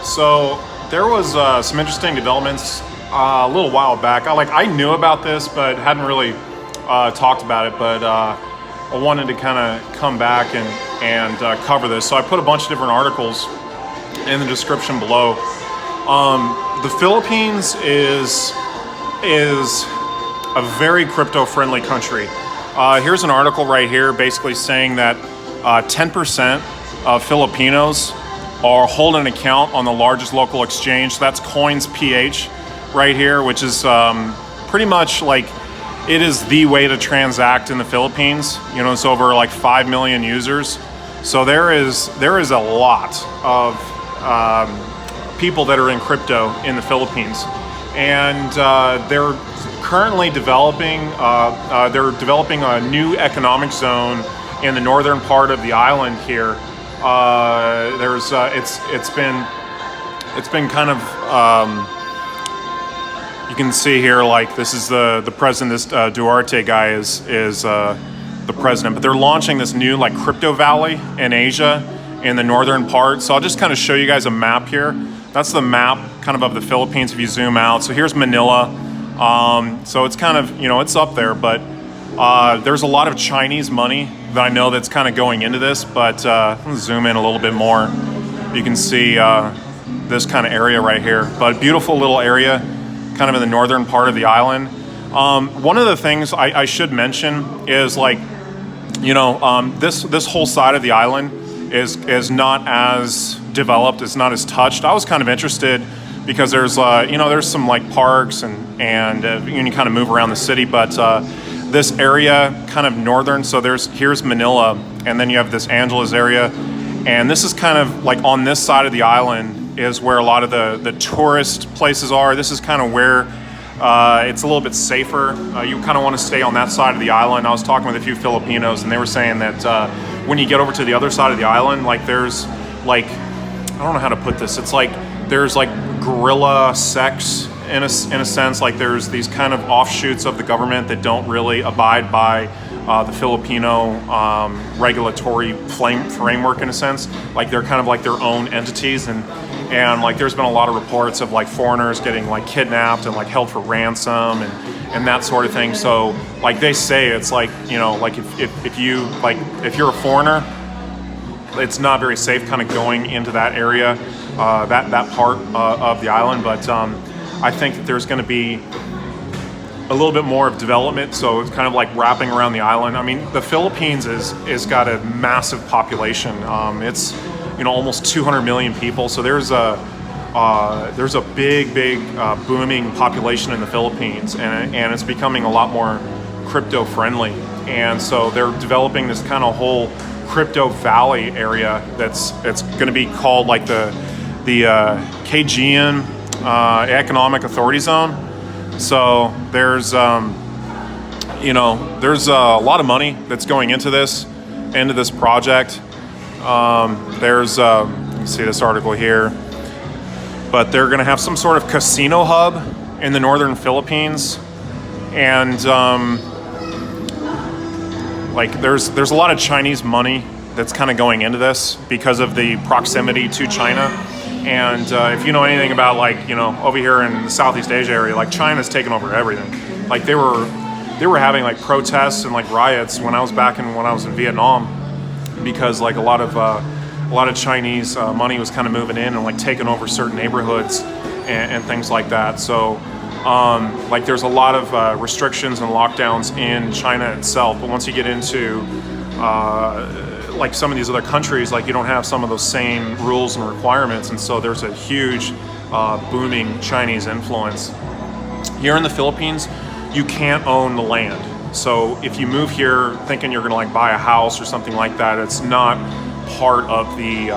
So there was some interesting developments a little while back. I knew about this, but hadn't really talked about it. But I wanted to kind of come back and cover this. So I put a bunch of different articles in the description below. The Philippines is a very crypto-friendly country. Here's an article right here, basically saying that 10% of Filipinos are holding an account on the largest local exchange. So that's CoinPH right here, which is pretty much like it is the way to transact in the Philippines. You know, it's over like 5 million users. So there is a lot of people that are in crypto in the Philippines, and they're currently developing a new economic zone in the northern part of the island here. It's been kind of you can see here, like, this is the president. This Duarte guy is the president, but they're launching this new like crypto valley in Asia in the northern part. So I'll just kind of show you guys a map here. That's the map kind of the Philippines if you zoom out. So here's Manila. So it's kind of, it's up there, but there's a lot of Chinese money that I know that's kind of going into this, but let's zoom in a little bit more. You can see this kind of area right here, but beautiful little area kind of in the northern part of the island. One of the things I should mention is, like, this whole side of the island is not as developed, it's not as touched. I was kind of interested because there's there's some like parks and you kind of move around the city, but this area kind of northern, so here's Manila, and then you have this Angeles area, and this is kind of like on this side of the island is where a lot of the tourist places are. This is kind of where it's a little bit safer. You kind of want to stay on that side of the island. I was talking with a few Filipinos, and they were saying that when you get over to the other side of the island, like there's like, I don't know how to put this. It's like there's like guerrilla sects in a sense. Like there's these kind of offshoots of the government that don't really abide by the Filipino regulatory framework in a sense. Like they're kind of like their own entities, and like there's been a lot of reports of like foreigners getting like kidnapped and like held for ransom and that sort of thing. So like they say it's like, like if you're a foreigner, it's not very safe kind of going into that area, that part of the island. But I think that there's going to be a little bit more of development, so it's kind of like wrapping around the island. I mean, the Philippines is got a massive population. It's almost 200 million people. So there's a big booming population in the Philippines, and it's becoming a lot more crypto friendly. And so they're developing this kind of whole crypto valley area that's going to be called like the Cagayan Economic Authority Zone. So there's there's a lot of money that's going into this project. There's you can see this article here, but they're going to have some sort of casino hub in the northern Philippines, and like there's a lot of Chinese money that's kind of going into this because of the proximity to China. And if you know anything about, like, over here in the Southeast Asia area, like China's taken over everything. Like they were having like protests and like riots when I was in Vietnam, because like a lot of Chinese money was kind of moving in and like taking over certain neighborhoods and things like that. So like there's a lot of restrictions and lockdowns in China itself. But once you get into like some of these other countries, like you don't have some of those same rules and requirements, and so there's a huge booming Chinese influence. Here in the Philippines, you can't own the land. So if you move here thinking you're gonna like buy a house or something like that, it's not part of the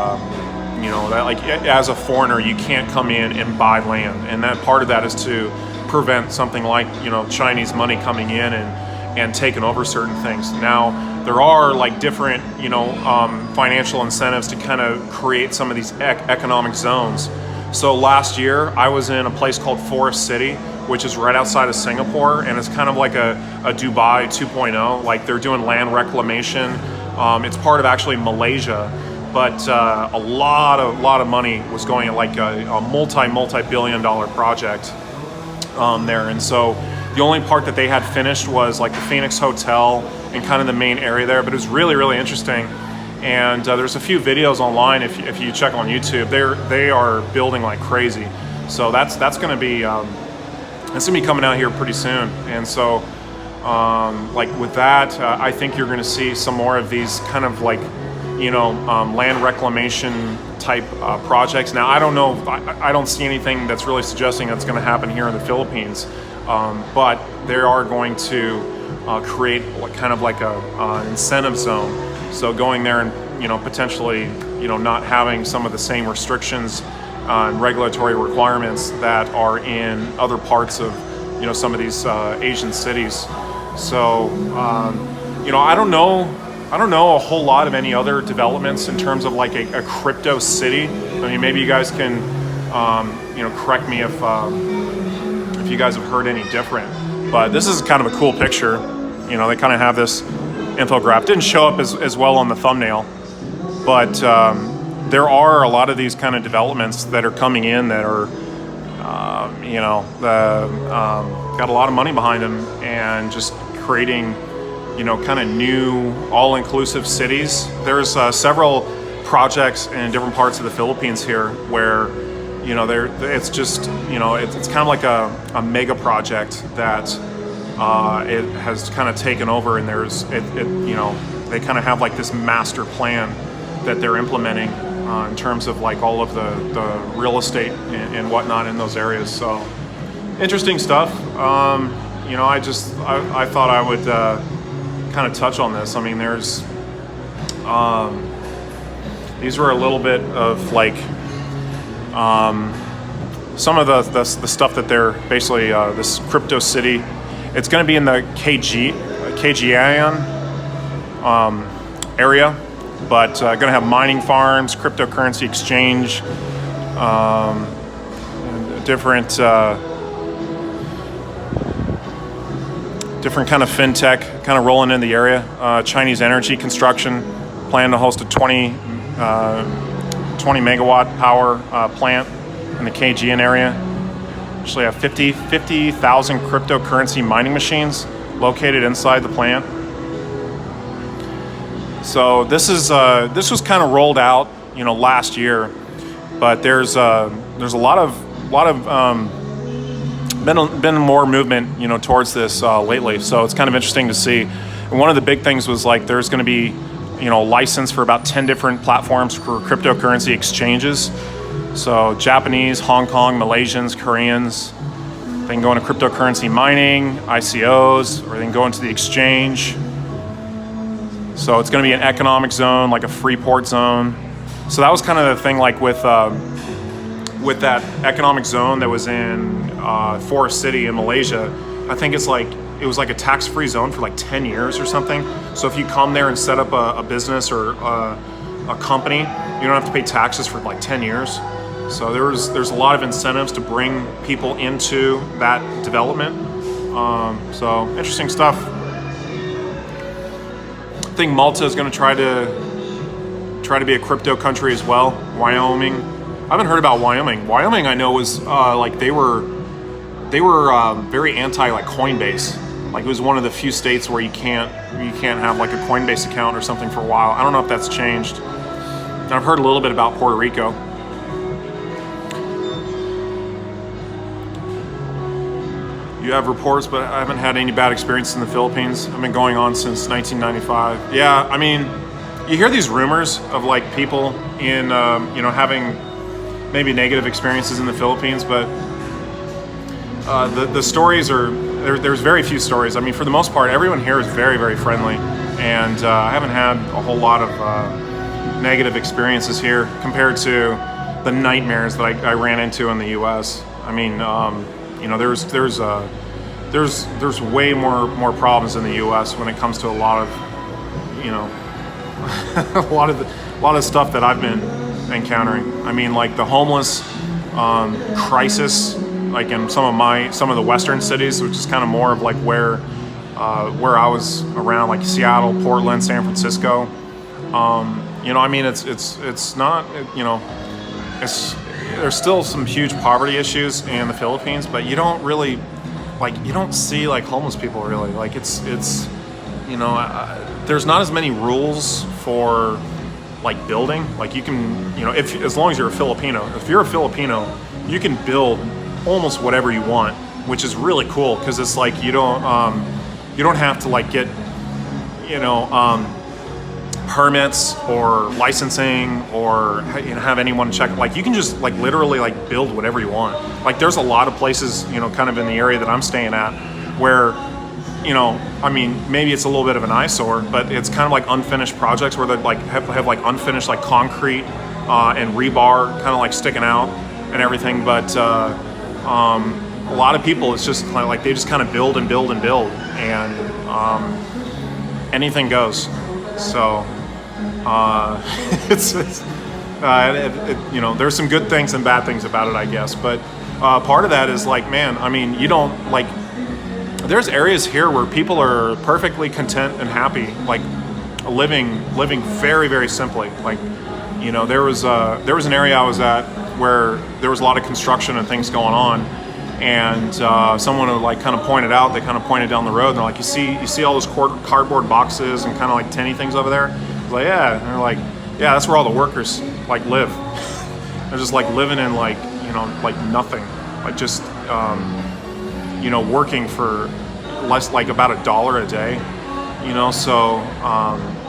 that, like, as a foreigner you can't come in and buy land, and that part of that is to prevent something like Chinese money coming in and taking over certain things. Now there are like different financial incentives to kind of create some of these economic zones. So last year I was in a place called Forest City, which is right outside of Singapore, and it's kind of like a Dubai 2.0. Like they're doing land reclamation. It's part of actually Malaysia, but a lot of money was going at like a multi-billion-dollar project there. And so the only part that they had finished was like the Phoenix Hotel and kind of the main area there, but it was really interesting. And there's a few videos online if you check on YouTube. They are building like crazy. So that's going to be coming out here pretty soon. And so like with that, I think you're going to see some more of these kind of like, you know, land reclamation type projects. Now I don't know, I don't see anything that's really suggesting that's going to happen here in the Philippines, but they are going to create kind of like an incentive zone. So going there and, you know, potentially, you know, not having some of the same restrictions and regulatory requirements that are in other parts of, you know, some of these Asian cities. So, you know, I don't know a whole lot of any other developments in terms of like a crypto city. I mean, maybe you guys can, you know, correct me if you guys have heard any different. But this is kind of a cool picture. You know, they kind of have this infographic. Didn't show up as well on the thumbnail, but there are a lot of these kind of developments that are coming in that are, you know, got a lot of money behind them and just creating, you know, kind of new all-inclusive cities. There's several projects in different parts of the Philippines here where, you know, it's just, you know, it's kind of like a mega project that it has kind of taken over, and there's you know, they kind of have like this master plan that they're implementing in terms of like all of the real estate and whatnot in those areas. So interesting stuff. You know, I thought I would kind of touch on this. I mean, there's these were a little bit of like some of the stuff that they're basically this crypto city. It's going to be in the Cagayan area, but going to have mining farms, cryptocurrency exchange, different kind of fintech kind of rolling in the area. Chinese energy construction plan to host a 20 megawatt power plant in the Cagayan area. Actually have 50,000 cryptocurrency mining machines located inside the plant. So this was kind of rolled out, you know, last year, but there's a lot of been more movement, you know, towards this lately. So it's kind of interesting to see. And one of the big things was like there's going to be, you know, license for about 10 different platforms for cryptocurrency exchanges. So Japanese, Hong Kong, Malaysians, Koreans, they can go into cryptocurrency mining, ICOs, or they can go into the exchange. So it's going to be an economic zone, like a free port zone. So that was kind of the thing, like with that economic zone that was in Forest City in Malaysia. I think it was like a tax-free zone for like 10 years or something. So if you come there and set up a business or a company, you don't have to pay taxes for like 10 years. So there's a lot of incentives to bring people into that development. So interesting stuff. I think Malta is going to try to be a crypto country as well. Wyoming. I haven't heard about Wyoming. Wyoming, I know, was like they were very anti like Coinbase. Like it was one of the few states where you can't have like a Coinbase account or something for a while. I don't know if that's changed. And I've heard a little bit about Puerto Rico. You have reports, but I haven't had any bad experiences in the Philippines. I've been going on since 1995. Yeah, I mean, you hear these rumors of like people in, you know, having maybe negative experiences in the Philippines, but the stories are, there's very few stories. I mean, for the most part, everyone here is very, very friendly, and I haven't had a whole lot of negative experiences here compared to the nightmares that I ran into in the U.S. I mean, you know, there's way more problems in the U.S. when it comes to a lot of, you know, a lot of stuff that I've been encountering. I mean, like the homeless crisis, like in some of the western cities, which is kind of more of like where I was around, like Seattle, Portland, San Francisco. You know, I mean, it's not, you know, there's still some huge poverty issues in the Philippines, but you don't really, like, you don't see like homeless people really. Like it's you know, there's not as many rules for like building. Like you can, you know, as long as you're a Filipino, if you're a Filipino, you can build almost whatever you want, which is really cool because it's like you don't have to like get, you know, permits or licensing or, you know, have anyone check. Like you can just like literally like build whatever you want. Like there's a lot of places, you know, kind of in the area that I'm staying at where, you know, I mean, maybe it's a little bit of an eyesore, but it's kind of like unfinished projects where they like have like unfinished like concrete and rebar kind of like sticking out and everything. But a lot of people, it's just kind of like they just kind of build and build and build, and anything goes. So you know, there's some good things and bad things about it, I guess. But part of that is like, man, I mean, you don't like. There's areas here where people are perfectly content and happy, like living very, very simply. Like, you know, there was an area I was at where there was a lot of construction and things going on, and someone would like kind of pointed out. They kind of pointed down the road, and they're like, you see all those cardboard boxes and kind of like tinny things over there? I was like, yeah. And they're like, yeah, that's where all the workers like live. They're just like living in like, you know, like nothing, like just you know, working for less, like about $1 a day, you know. So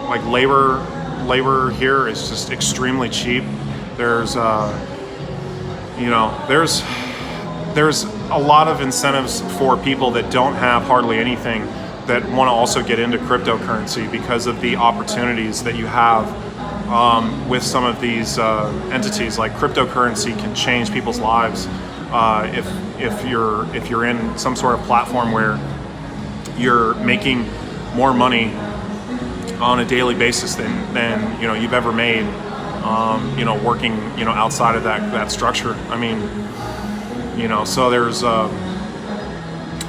like labor here is just extremely cheap. There's you know, there's a lot of incentives for people that don't have hardly anything that want to also get into cryptocurrency because of the opportunities that you have with some of these entities. Like cryptocurrency can change people's lives if you're in some sort of platform where you're making more money on a daily basis than you know you've ever made, you know, working, you know, outside of that structure. I mean, you know, so there's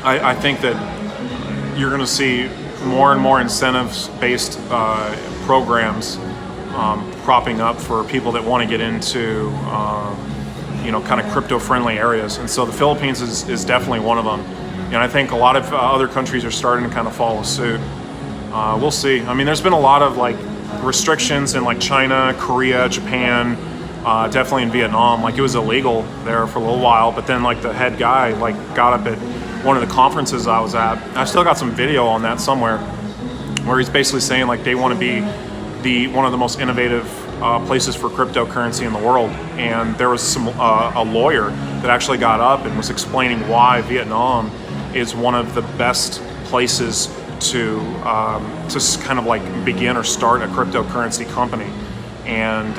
I think that you're going to see more and more incentives-based programs propping up for people that want to get into you know, kind of crypto-friendly areas. And so the Philippines is definitely one of them. And I think a lot of other countries are starting to kind of follow suit. We'll see. I mean, there's been a lot of like restrictions in like China, Korea, Japan, definitely in Vietnam. Like it was illegal there for a little while, but then like the head guy like got up at one of the conferences I was at. I still got some video on that somewhere where he's basically saying like they want to be one of the most innovative places for cryptocurrency in the world. And there was a lawyer that actually got up and was explaining why Vietnam is one of the best places to kind of like begin or start a cryptocurrency company. And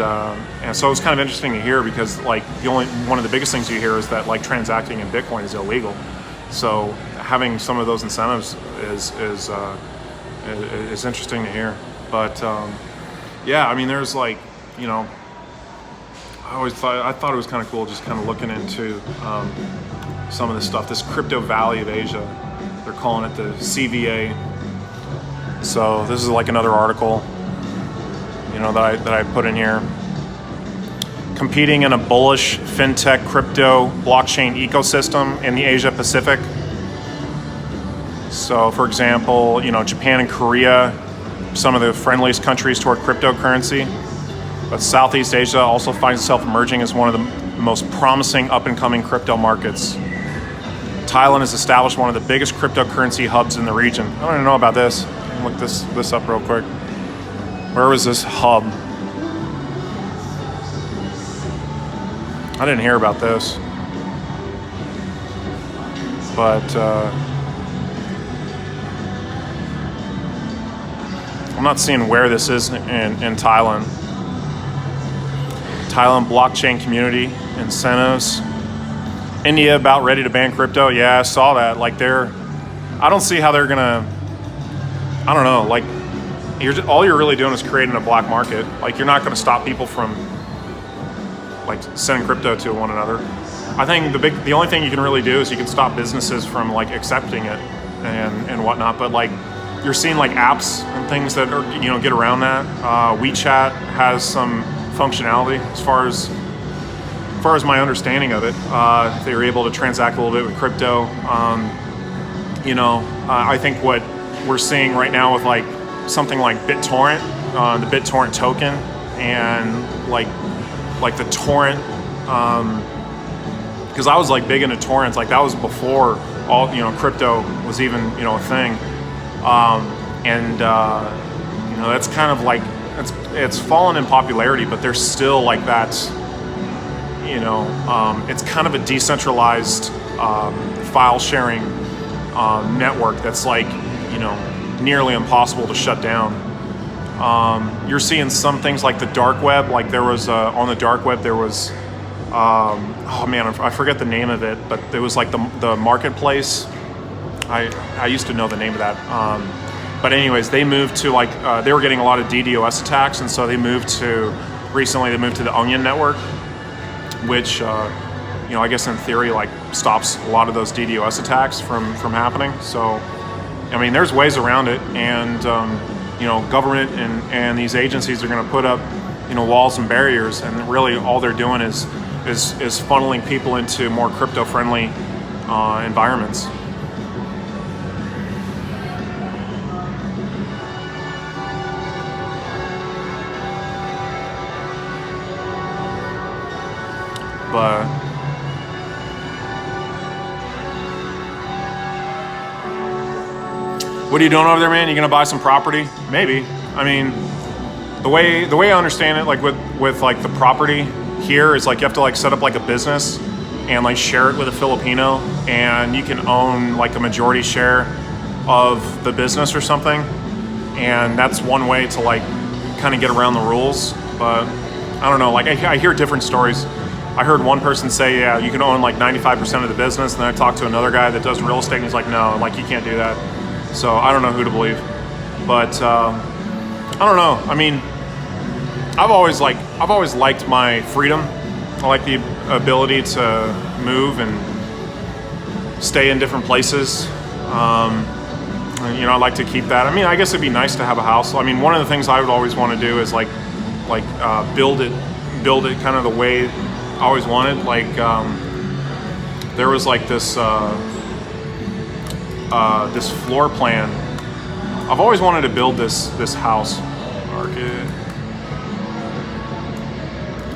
so it was kind of interesting to hear because like one of the biggest things you hear is that like transacting in Bitcoin is illegal. So having some of those incentives is interesting to hear. But yeah, I mean, there's like, you know, I thought it was kind of cool just kind of looking into some of this stuff. This Crypto Valley of Asia, they're calling it the CVA. So this is like another article, you know, that I put in here. Competing in a bullish fintech crypto blockchain ecosystem in the Asia Pacific. So for example, you know, Japan and Korea, some of the friendliest countries toward cryptocurrency. But Southeast Asia also finds itself emerging as one of the most promising up-and-coming crypto markets. Thailand has established one of the biggest cryptocurrency hubs in the region. I don't even know about this. Look this up real quick. Where was this hub? I didn't hear about this. But I'm not seeing where this is in Thailand. Thailand blockchain community incentives. India about ready to ban crypto. Yeah, I saw that. Like I don't see how they're gonna. I don't know. Like all you're really doing is creating a black market. Like you're not gonna stop people from like sending crypto to one another. I think the only thing you can really do is you can stop businesses from like accepting it and whatnot. But like you're seeing like apps and things that are, get around that. WeChat has some functionality as far as my understanding of it. They were able to transact a little bit with crypto. I think what we're seeing right now with like something like BitTorrent, the BitTorrent token, and like the torrent, because I was like big into torrents. Like that was before all crypto was even a thing, that's kind of like it's fallen in popularity, but there's still like that. It's kind of a decentralized file sharing network that's like nearly impossible to shut down. You're seeing some things like the dark web. Like there was on the dark web there was I forget the name of it, but it was like the marketplace. I used to know the name of that. But anyways, they moved to like they were getting a lot of DDoS attacks, and so recently they moved to the Onion network, which I guess in theory like stops a lot of those DDoS attacks from happening. So I mean, there's ways around it, and government and these agencies are going to put up walls and barriers, and really all they're doing is funneling people into more crypto-friendly environments. But what are you doing over there, man? You gonna buy some property? Maybe. I mean, the way I understand it, like with like the property here is like you have to like set up like a business and like share it with a Filipino, and you can own like a majority share of the business or something, and that's one way to like kind of get around the rules. But I don't know, like I hear different stories. I heard one person say, yeah, you can own like 95% of the business, and then I talked to another guy that does real estate, and he's like, no, like you can't do that. So I don't know who to believe, but I don't know. I mean, I've always liked my freedom. I like the ability to move and stay in different places. I like to keep that. I mean, I guess it'd be nice to have a house. I mean, one of the things I would always want to do is build it kind of the way I always wanted. Like there was like this floor plan. I've always wanted to build this house. Market.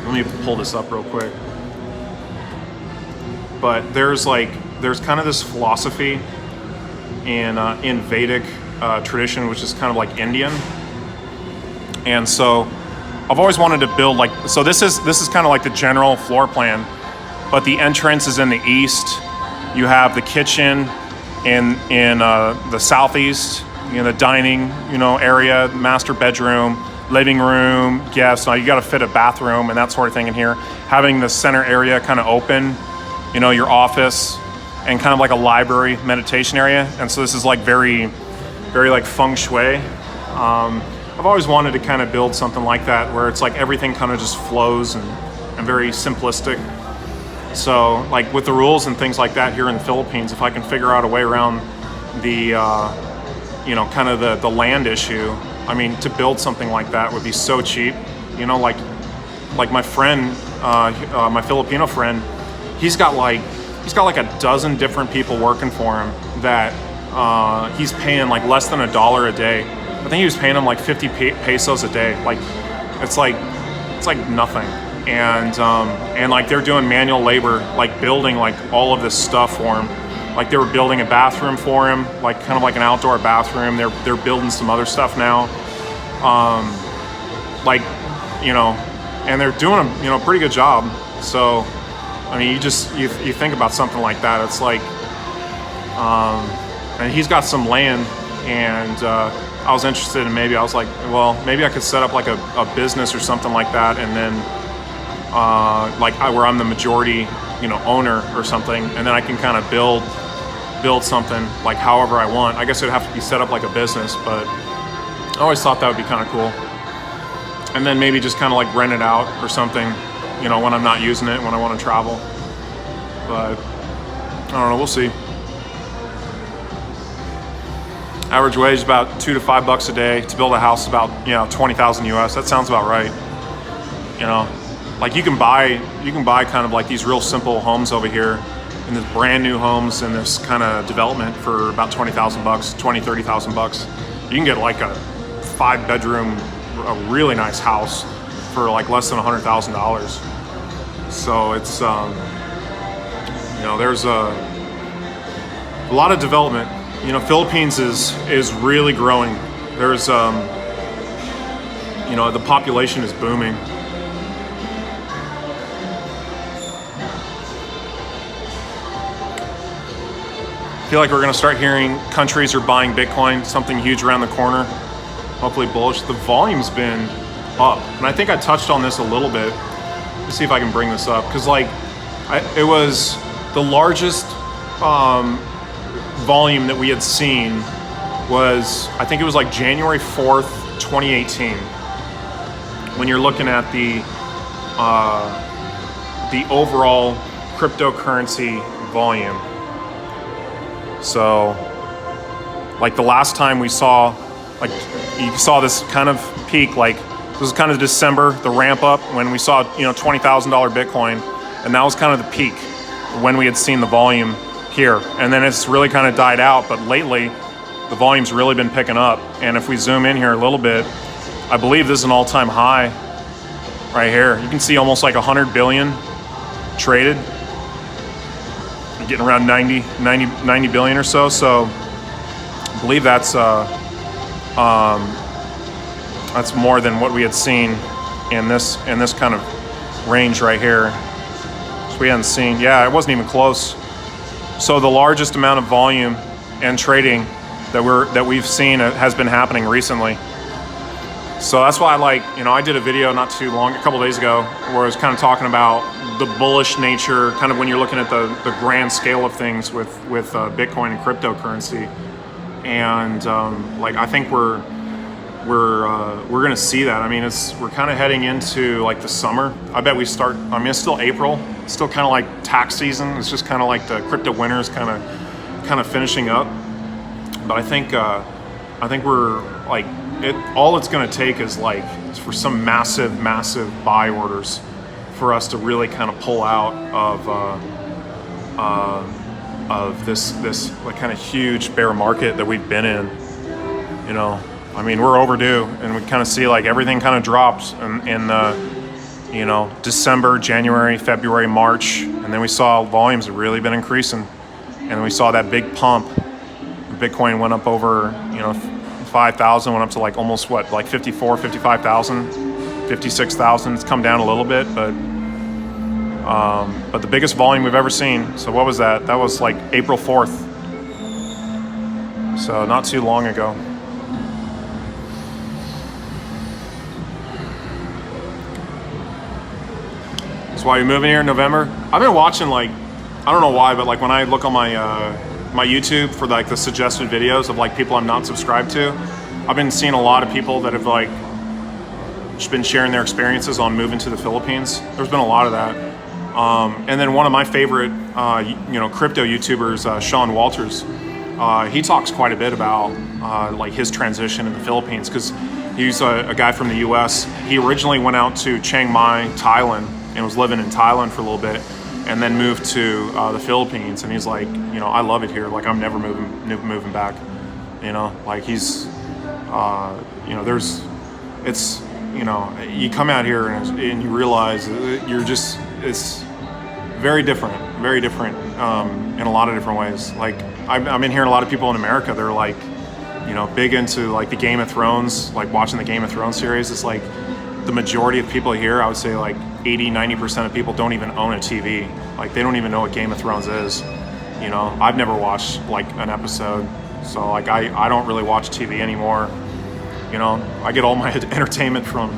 Let me pull this up real quick. But there's kind of this philosophy in Vedic tradition, which is kind of like Indian, and so I've always wanted to build so this is kind of like the general floor plan, but the entrance is in the east. You have the kitchen in the southeast, the dining area, master bedroom, living room, guests. Now you got to fit a bathroom and that sort of thing in here. Having the center area kind of open, your office, and kind of like a library meditation area. And so this is like very, very like feng shui. I've always wanted to kind of build something like that where it's like everything kind of just flows and very simplistic. So like with the rules and things like that here in the Philippines, if I can figure out a way around the, kind of the land issue, I mean, to build something like that would be so cheap. Like my friend, my Filipino friend, he's got like a dozen different people working for him that he's paying like less than $1 a day. I think he was paying them like 50 pesos a day. Like it's like nothing. And like they're doing manual labor, like building like all of this stuff for him. Like they were building a bathroom for him, like kind of like an outdoor bathroom. They're building some other stuff now. And they're doing a pretty good job. So I mean, you think about something like that. It's like, and he's got some land, and I was interested in maybe I was like, well, maybe I could set up like a business or something like that, and then where I'm the majority, owner or something, and then I can kind of build something like however I want. I guess it'd have to be set up like a business, but I always thought that would be kind of cool. And then maybe just kind of like rent it out or something, when I'm not using it, when I want to travel. But I don't know, we'll see. Average wage is about $2 to $5 a day. To build a house, about 20,000 US. That sounds about right. Like you can buy kind of like these real simple homes over here, and this brand new homes in this kind of development for about $20,000, $30,000. You can get like a 5-bedroom, a really nice house for like less than $100,000. So it's there's a lot of development. Philippines is really growing. There's the population is booming. I feel like we're going to start hearing countries are buying Bitcoin, something huge around the corner. Hopefully bullish. The volume's been up, and I think I touched on this a little bit. Let's see if I can bring this up, because it was the largest volume that we had seen was, I think it was like January 4th, 2018. When you're looking at the overall cryptocurrency volume. So, like the last time we saw, like you saw this kind of peak, like this was kind of December, the ramp up when we saw, $20,000 Bitcoin, and that was kind of the peak when we had seen the volume here. And then it's really kind of died out, but lately the volume's really been picking up. And if we zoom in here a little bit, I believe this is an all-time high right here. You can see almost like 100 billion traded. Getting around 90 billion or so. So I believe that's more than what we had seen in this kind of range right here. So we hadn't seen, it wasn't even close. So the largest amount of volume and trading that we've seen has been happening recently. So that's why I did a video not too long, a couple days ago, where I was kind of talking about the bullish nature, kind of when you're looking at the grand scale of things with Bitcoin and cryptocurrency. And I think we're going to see that. I mean, we're kind of heading into like the summer. I bet we start. I mean, it's still April. It's still kind of like tax season. It's just kind of like the crypto winter is kind of finishing up. But I think we're like all it's going to take is for some massive buy orders for us to really kind of pull out of this like kind of huge bear market that we've been in. I mean, we're overdue, and we kind of see like everything kind of drops in December, January, February, March, and then we saw volumes have really been increasing, and we saw that big pump. Bitcoin went up over 5,000, went up to like almost like 54, 55,000, 56,000. It's come down a little bit, but the biggest volume we've ever seen. So what was that? That was like April 4th. So not too long ago. So why are you moving here in November? I've been watching I don't know why, but when I look on my my YouTube for the suggested videos of people I'm not subscribed to, I've been seeing a lot of people that have just been sharing their experiences on moving to the Philippines. There's been a lot of that. And then one of my favorite crypto YouTubers, Sean Walters, he talks quite a bit about his transition in the Philippines, because he's a guy from the US. He originally went out to Chiang Mai, Thailand, and was living in Thailand for a little bit, and then moved to the Philippines. And he's like, I love it here. I'm never moving back. He's, you come out here and you realize it's very different in a lot of different ways. I've been hearing a lot of people in America, they're big into the Game of Thrones, watching the Game of Thrones series. It's the majority of people here, I would say 80-90% of people don't even own a TV. They don't even know what Game of Thrones is. I've never watched an episode, so I don't really watch TV anymore. I get all my entertainment from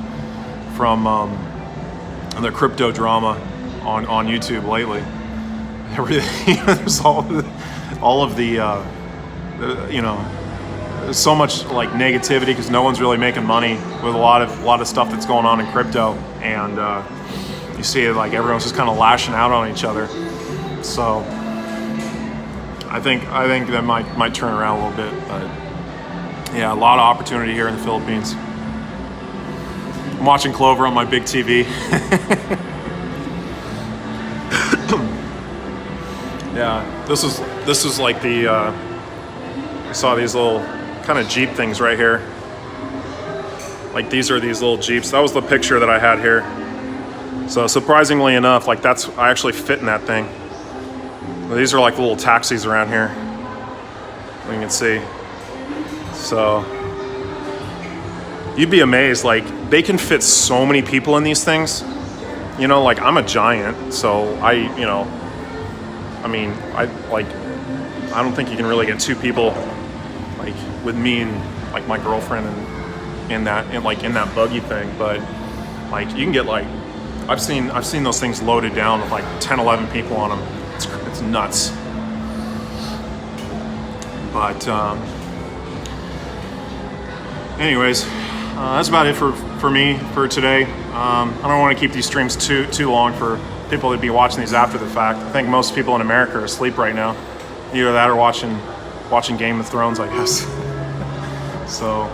the crypto drama on YouTube lately. There's all of the there's so much negativity because no one's really making money with a lot of stuff that's going on in crypto, and you see it everyone's just kind of lashing out on each other. So I think that might turn around a little bit, but Yeah, a lot of opportunity here in the Philippines. I'm watching Clover on my big TV. Yeah, this is like the I saw these little kind of Jeep things right here. Like these are these little Jeeps. That was the picture that I had here. So surprisingly enough, like I actually fit in that thing. These are like little taxis around here. You can see. So you'd be amazed, like they can fit so many people in these things. You know, like I'm a giant, so I don't think you can really get two people like with me and like my girlfriend and in that buggy thing, but like you can get like I've seen those things loaded down with like 10, 11 people on them. It's nuts. But anyways, that's about it for me for today. I don't want to keep these streams too long for people to be watching these after the fact. I think most people in America are asleep right now. Either that or watching Game of Thrones, I guess. So,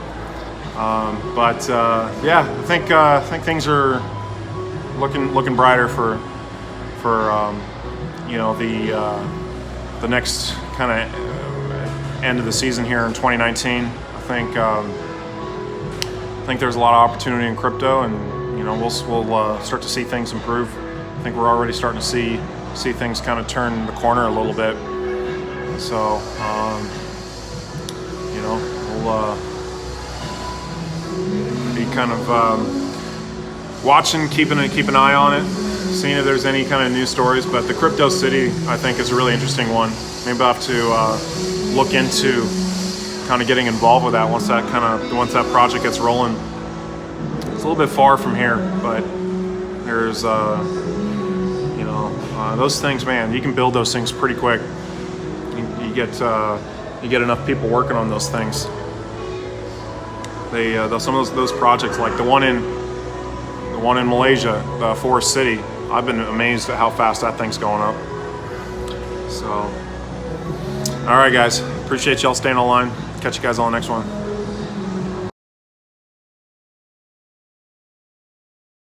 yeah, I think things are looking brighter for the next kind of end of the season here in 2019. I think there's a lot of opportunity in crypto, and we'll start to see things improve. I think we're already starting to see things kind of turn the corner a little bit. So we'll be kind of watching, keeping an eye on it, seeing if there's any kind of news stories. But the crypto city, I think, is a really interesting one. Maybe I'll have to look into kind of getting involved with that once that project gets rolling. It's a little bit far from here, but there's those things, man. You can build those things pretty quick. You get enough people working on those things. Some of those projects, like the one in Malaysia, Forest City. I've been amazed at how fast that thing's going up. So, all right, guys. Appreciate y'all staying online. Catch you guys on the next one.